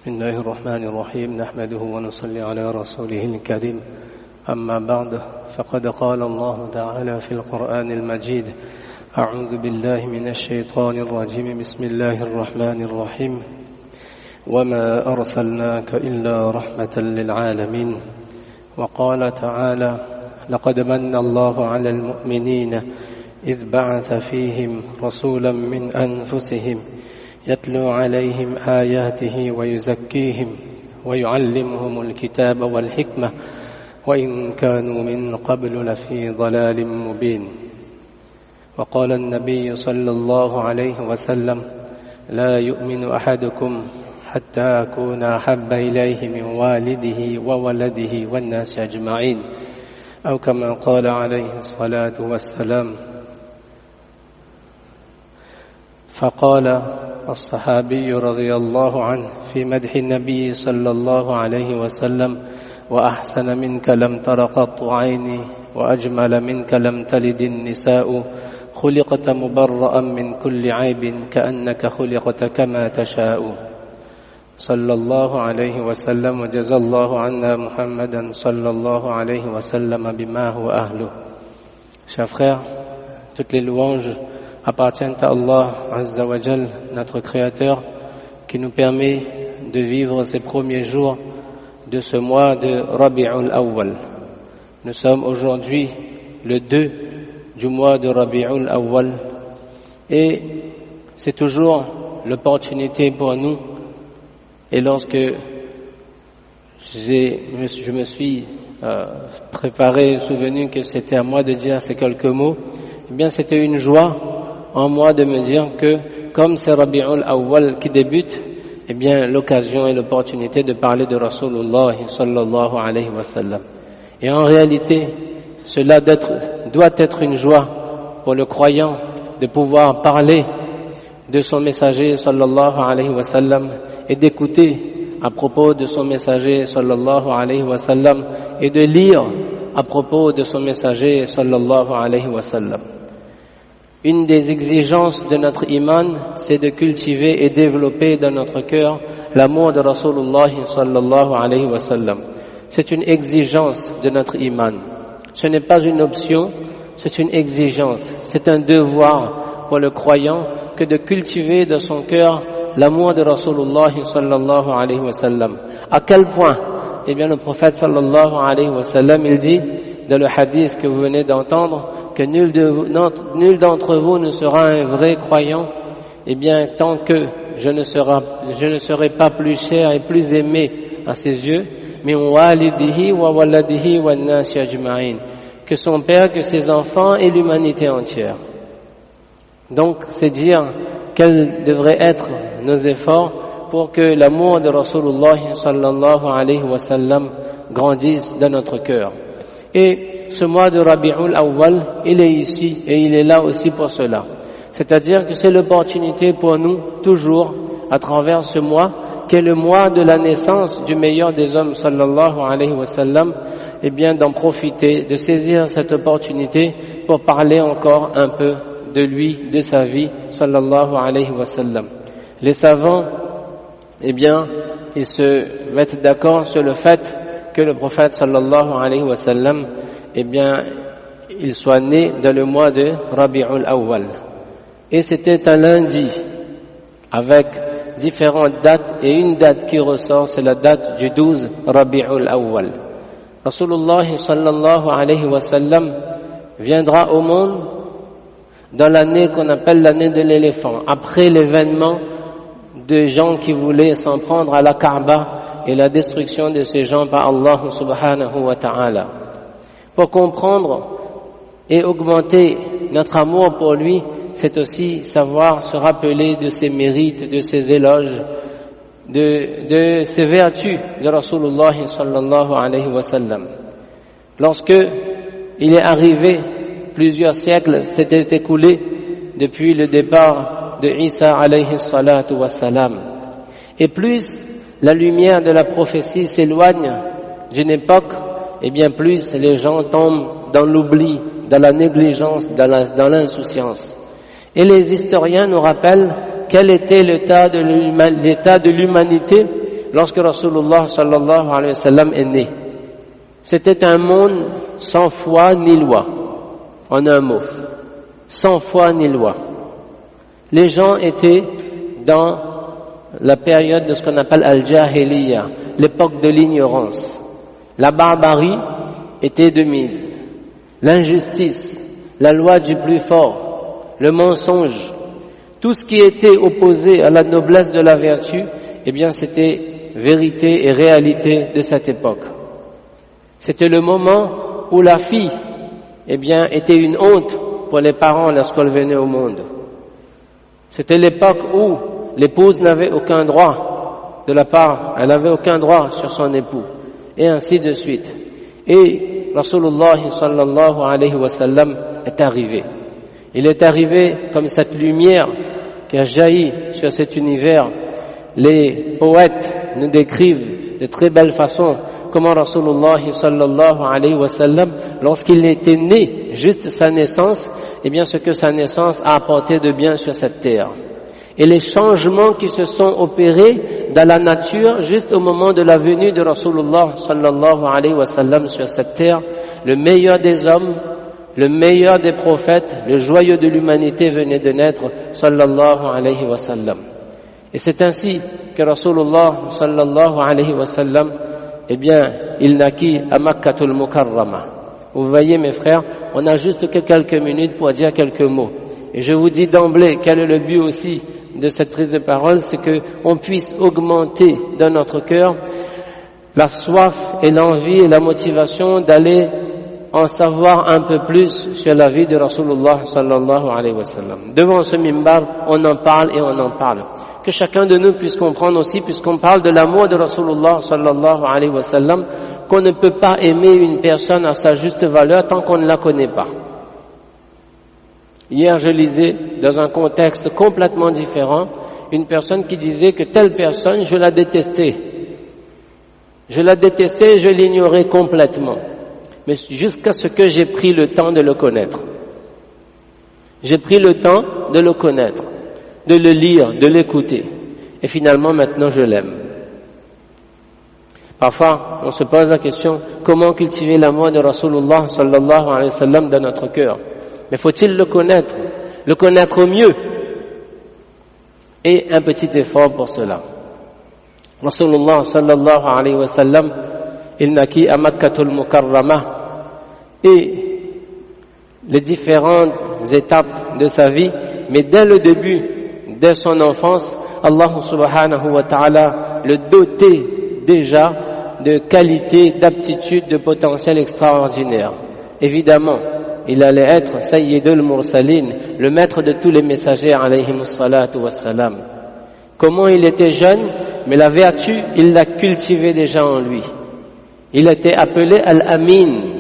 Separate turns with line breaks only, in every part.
بسم الله الرحمن الرحيم نحمده ونصلي على رسوله الكريم أما بعد فقد قال الله تعالى في القرآن المجيد أعوذ بالله من الشيطان الرجيم بسم الله الرحمن الرحيم وما أرسلناك إلا رحمة للعالمين وقال تعالى لقد من الله على المؤمنين إذ بعث فيهم رسولا من أنفسهم يتلو عليهم آياته ويزكيهم ويعلمهم الكتاب والحكمة وإن كانوا من قبل لفي ضلال مبين وقال النبي صلى الله عليه وسلم لا يؤمن أحدكم حتى أكون أحب إليه من والده وولده والناس أجمعين أو كما قال عليه الصلاة والسلام. فقال الصحابي رضي الله عنه في مدح النبي صلى الله عليه وسلم وأحسن منك لم تر قط عيني وأجمل منك لم تلد النساء خلقت مبرأ من كل عيب كأنك خلقت كما تشاء صلى الله عليه وسلم وجزى الله عنا محمدا صلى الله عليه وسلم بما هو أهله. Chers frères, toutes les louanges appartiennent à Allah Azza wa Jal, notre Créateur, qui nous permet de vivre ces premiers jours de ce mois de Rabi'ul Awwal. Nous sommes aujourd'hui le 2 du mois de Rabi'ul Awwal et c'est toujours l'opportunité pour nous. Et lorsque je me suis préparé, souvenu que c'était à moi de dire ces quelques mots, eh bien c'était une joie en moi de me dire que comme c'est Rabi'ul Awwal qui débute, eh bien l'occasion et l'opportunité de parler de Rasulullah sallallahu alayhi wa sallam. Et en réalité, cela doit être une joie pour le croyant de pouvoir parler de son messager sallallahu alayhi wa sallam et d'écouter à propos de son messager sallallahu alayhi wa sallam et de lire à propos de son messager sallallahu alayhi wa sallam. Une des exigences de notre iman, c'est de cultiver et développer dans notre cœur l'amour de Rasulullah sallallahu alayhi wa sallam. C'est une exigence de notre iman. Ce n'est pas une option, c'est une exigence. C'est un devoir pour le croyant que de cultiver dans son cœur l'amour de Rasulullah sallallahu alayhi wa sallam. À quel point? Eh bien, le prophète sallallahu alayhi wa sallam, il dit dans le hadith que vous venez d'entendre que nul d'entre vous ne sera un vrai croyant, eh bien, tant que je ne serai pas plus cher et plus aimé à ses yeux, min walidihi wa waladihi wa nasi ajma'in, que son père, que ses enfants et l'humanité entière. Donc, c'est dire quels devraient être nos efforts pour que l'amour de Rasulullah sallallahu alayhi wa sallam grandisse dans notre cœur. Et ce mois de Rabi'ul Awwal, il est ici et il est là aussi pour cela. C'est-à-dire que c'est l'opportunité pour nous, toujours, à travers ce mois, qui est le mois de la naissance du meilleur des hommes sallallahu alayhi wa sallam, eh bien d'en profiter, de saisir cette opportunité pour parler encore un peu de lui, de sa vie, sallallahu alayhi wa sallam. Les savants, eh bien, ils se mettent d'accord sur le fait que le prophète sallallahu alayhi wa sallam, eh bien, il soit né dans le mois de Rabi'ul Awwal. Et c'était un lundi, avec différentes dates, et une date qui ressort, c'est la date du 12 Rabi'ul Awwal. Rasulullah sallallahu alayhi wa sallam viendra au monde dans l'année qu'on appelle l'année de l'éléphant, après l'événement de gens qui voulaient s'en prendre à la Kaaba et la destruction de ces gens par Allah subhanahu wa ta'ala. Pour comprendre et augmenter notre amour pour lui, c'est aussi savoir se rappeler de ses mérites, de ses éloges, de ses vertus de Rasulullah sallallahu alayhi wa sallam. Lorsque il est arrivé, plusieurs siècles s'étaient écoulés depuis le départ de Isa alayhi salatu wa salam. Et plus la lumière de la prophétie s'éloigne d'une époque, et bien plus les gens tombent dans l'oubli, dans la négligence, dans l'insouciance. Et les historiens nous rappellent quel était l'état de l'humanité lorsque Rasulullah sallallahu alayhi wa sallam est né. C'était un monde sans foi ni loi, en un mot, sans foi ni loi. Les gens étaient dans la période de ce qu'on appelle Al-Jahiliya, l'époque de l'ignorance. La barbarie était de mise. L'injustice, la loi du plus fort, le mensonge, tout ce qui était opposé à la noblesse de la vertu, eh bien c'était vérité et réalité de cette époque. C'était le moment où la fille, eh bien, était une honte pour les parents lorsqu'elle venait au monde. C'était l'époque où l'épouse n'avait aucun droit de la part, elle n'avait aucun droit sur son époux, et ainsi de suite. Et Rasulullah sallallahu alayhi wa sallam est arrivé. Il est arrivé comme cette lumière qui a jailli sur cet univers. Les poètes nous décrivent de très belle façon comment Rasulullah sallallahu alayhi wa sallam, lorsqu'il était né, juste sa naissance, eh bien ce que sa naissance a apporté de bien sur cette terre. Et les changements qui se sont opérés dans la nature juste au moment de la venue de Rasulullah sallallahu alayhi wa sallam sur cette terre, le meilleur des hommes, le meilleur des prophètes, le joyau de l'humanité venait de naître sallallahu alayhi wa sallam. Et c'est ainsi que Rasulullah sallallahu alayhi wa sallam, eh bien, il naquit à Makkatul Mukarrama. Vous voyez mes frères, on a juste que quelques minutes pour dire quelques mots. Et je vous dis d'emblée, quel est le but aussi de cette prise de parole, c'est que on puisse augmenter dans notre cœur la soif et l'envie et la motivation d'aller en savoir un peu plus sur la vie de Rasulullah sallallahu alayhi wa sallam. Devant ce mimbar, on en parle et on en parle. Que chacun de nous puisse comprendre aussi, puisqu'on parle de l'amour de Rasulullah sallallahu alayhi wa sallam, qu'on ne peut pas aimer une personne à sa juste valeur tant qu'on ne la connaît pas. Hier, je lisais, dans un contexte complètement différent, une personne qui disait que telle personne, je la détestais. Je la détestais et je l'ignorais complètement. Mais jusqu'à ce que j'ai pris le temps de le connaître. J'ai pris le temps de le connaître, de le lire, de l'écouter. Et finalement, maintenant, je l'aime. Parfois, on se pose la question, comment cultiver l'amour de Rasulullah sallallahu alayhi wa sallam dans notre cœur? Mais faut-il le connaître au mieux? Et un petit effort pour cela. Rasulullah sallallahu alayhi wa sallam, il naquit à Makkatul Mukarrama, et les différentes étapes de sa vie, mais dès le début, dès son enfance, Allah subhanahu wa ta'ala le dotait déjà de qualités, d'aptitudes, de potentiel extraordinaire. Évidemment, il allait être Sayyidul Mursalin, le maître de tous les messagers alayhimus salatu wassalam. Comment il était jeune, mais la vertu, il l'a cultivée déjà en lui. Il était appelé Al-Amin.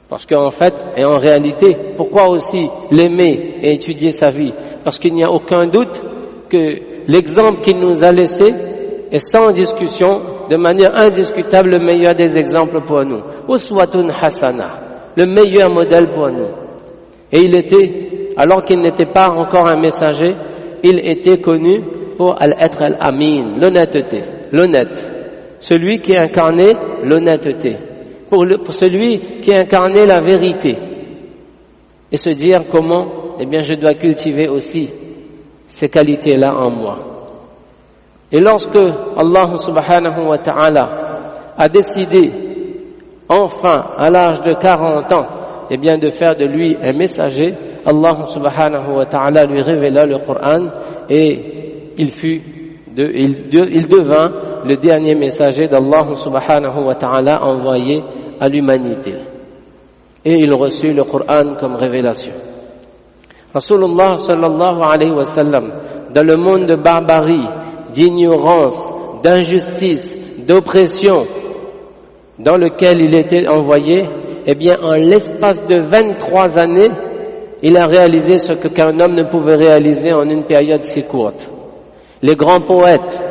Parce qu'en fait, et en réalité, pourquoi aussi l'aimer et étudier sa vie? Parce qu'il n'y a aucun doute que l'exemple qu'il nous a laissé est sans discussion, de manière indiscutable, le meilleur des exemples pour nous. Uswatun hasana, le meilleur modèle pour nous. Et il était, alors qu'il n'était pas encore un messager, il était connu pour être Al-Amin, l'honnêteté, l'honnête. Celui qui incarnait l'honnêteté. Pour celui qui incarnait la vérité. Et se dire comment, eh bien, je dois cultiver aussi ces qualités-là en moi. Et lorsque Allah subhanahu wa ta'ala a décidé, enfin, à l'âge de 40 ans, eh bien, de faire de lui un messager, Allah subhanahu wa ta'ala lui révéla le Coran et il devint le dernier messager d'Allah subhanahu wa ta'ala envoyé à l'humanité. Et il reçut le Coran comme révélation. Rasulullah sallallahu alayhi wa sallam, dans le monde de barbarie, d'ignorance, d'injustice, d'oppression, dans lequel il était envoyé, eh bien, en l'espace de 23 années, il a réalisé ce qu'un homme ne pouvait réaliser en une période si courte. Les grands poètes,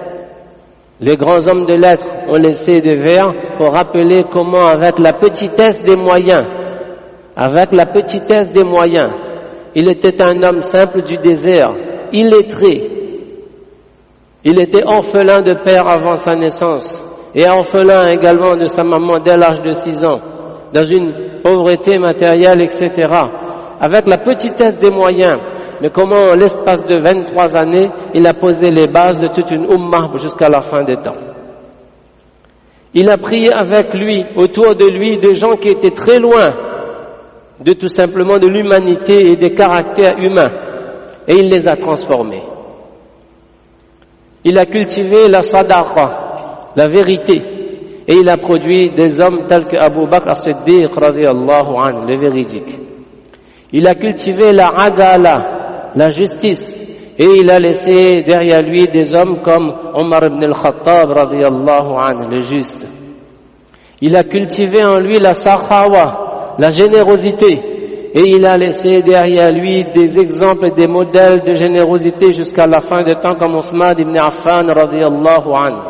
les grands hommes de lettres ont laissé des vers pour rappeler comment, avec la petitesse des moyens, il était un homme simple du désert, illettré, Il était orphelin de père avant sa naissance et orphelin également de sa maman dès l'âge de 6 ans, dans une pauvreté matérielle, etc. Avec la petitesse des moyens, mais comment en l'espace de 23 années, il a posé les bases de toute une ummah jusqu'à la fin des temps. Il a prié avec lui, autour de lui, des gens qui étaient très loin de tout simplement de l'humanité et des caractères humains, et il les a transformés. Il a cultivé la sadaqa, la vérité, et il a produit des hommes tels que Abu Bakr as-Siddiq radiyallahu anhu, le véridique. Il a cultivé la adala, la justice, et il a laissé derrière lui des hommes comme Omar ibn al-Khattab radiyallahu anhu, le juste. Il a cultivé en lui la sakhawa, la générosité, et il a laissé derrière lui des exemples et des modèles de générosité jusqu'à la fin des temps comme Othman ibn Affan radiyallahu anhu.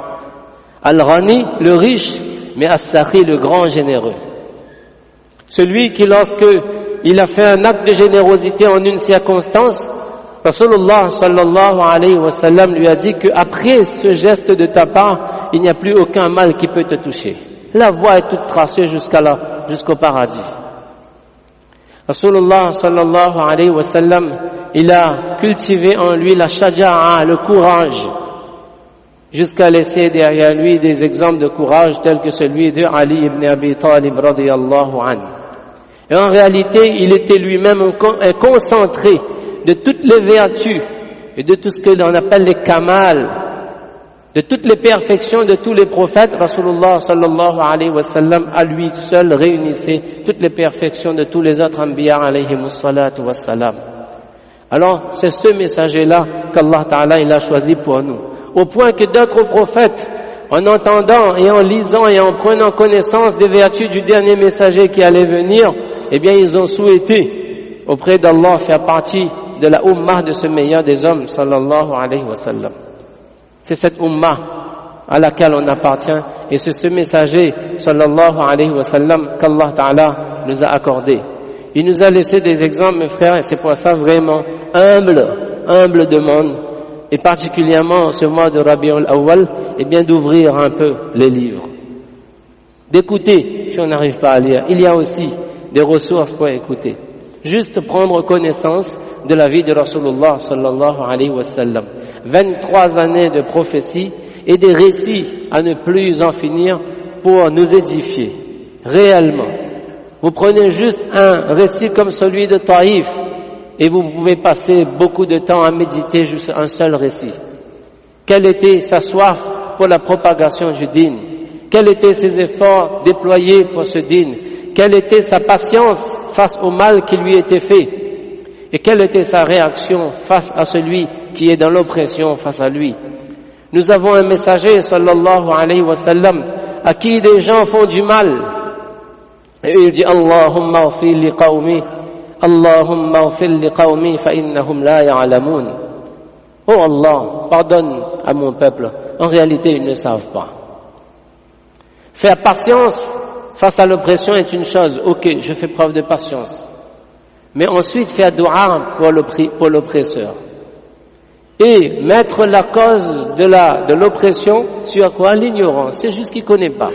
Al-Ghani, le riche, mais As-Sakhi, le grand généreux. Celui qui, lorsque il a fait un acte de générosité en une circonstance, Rasulullah sallallahu alayhi wa sallam lui a dit qu'après ce geste de ta part, il n'y a plus aucun mal qui peut te toucher. La voie est toute tracée jusqu'au paradis. Rasulullah sallallahu alayhi wa sallam, il a cultivé en lui la shaja'a, le courage, jusqu'à laisser derrière lui des exemples de courage tels que celui de Ali ibn Abi Talib radiyallahu anhu. Et en réalité, il était lui-même concentré de toutes les vertus et de tout ce que l'on appelle les kamal, de toutes les perfections de tous les prophètes. Rasulullah sallallahu alayhi wa sallam à lui seul réunissait toutes les perfections de tous les autres anbiya alayhimus salatu wassalam. Alors c'est ce messager-là qu'Allah Ta'ala il a choisi pour nous, au point que d'autres prophètes, en entendant et en lisant et en prenant connaissance des vertus du dernier messager qui allait venir, eh bien ils ont souhaité auprès d'Allah faire partie de la ummah de ce meilleur des hommes sallallahu alayhi wa sallam. C'est cette ummah à laquelle on appartient et c'est ce messager sallallahu alayhi wa sallam qu'Allah Ta'ala nous a accordé. Il nous a laissé des exemples, mes frères, et c'est pour ça vraiment humble demande, et particulièrement ce mois de Rabi'ul Awwal, et bien d'ouvrir un peu les livres, d'écouter si on n'arrive pas à lire. Il y a aussi des ressources pour écouter. Juste prendre connaissance de la vie de Rasulullah sallallahu alayhi wa sallam. 23 années de prophétie et des récits à ne plus en finir pour nous édifier réellement. Vous prenez juste un récit comme celui de Taïf et vous pouvez passer beaucoup de temps à méditer juste un seul récit. Quelle était sa soif pour la propagation du dîn? Quels étaient ses efforts déployés pour ce dîn? Quelle était sa patience face au mal qui lui était fait? Et quelle était sa réaction face à celui qui est dans l'oppression face à lui? Nous avons un messager, sallallahu alayhi wa sallam, à qui des gens font du mal. Et il dit, Allahumma ghfir li qawmi, Allahumma ghfir li qawmi, fa innahum la ya'lamun. Oh Allah, pardonne à mon peuple. En réalité, ils ne savent pas. Faire patience face à l'oppression est une chose. Ok, je fais preuve de patience. Mais ensuite, faire dua pour l'oppresseur. Et mettre la cause de l'oppression sur quoi? L'ignorance. C'est juste qu'il ne connaît pas.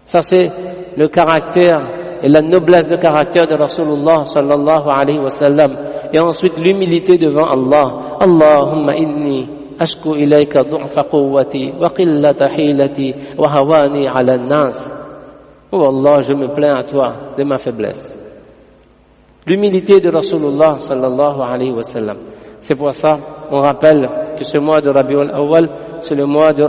Ça, c'est le caractère et la noblesse de caractère de Rasulullah sallallahu alayhi wa sallam. Et ensuite, l'humilité devant Allah. Allahumma inni ashku ilayka du'fa quwwati wa qillata hilati wa hawani ala an-nas. Oh Allah, je me plains à toi de ma faiblesse. L'humilité de Rasulullah sallallahu alayhi wa sallam. C'est pour ça, on rappelle que ce mois de Rabi'ul Awwal, c'est le mois de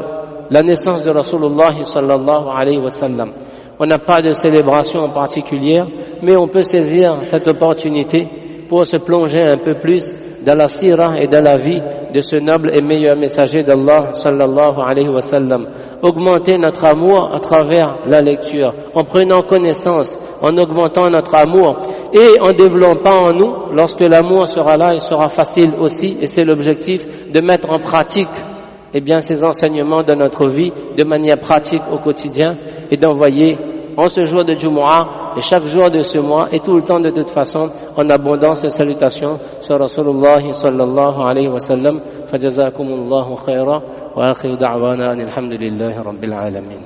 la naissance de Rasulullah sallallahu alayhi wa sallam. On n'a pas de célébration en particulier, mais on peut saisir cette opportunité pour se plonger un peu plus dans la sira et dans la vie de ce noble et meilleur messager d'Allah sallallahu alayhi wa sallam. Augmenter notre amour à travers la lecture, en prenant connaissance, en augmentant notre amour et en développant en nous, lorsque l'amour sera là, il sera facile aussi, et c'est l'objectif de mettre en pratique ces enseignements de notre vie de manière pratique au quotidien et d'envoyer en ce jour de Jumu'ah et chaque jour de ce mois et tout le temps de toute façon en abondance de salutations sur Rasulullah sallallahu alayhi wa sallam. Fajazakumullahu khayra wa akhiru da'wana alhamdulillahi rabbil alamin.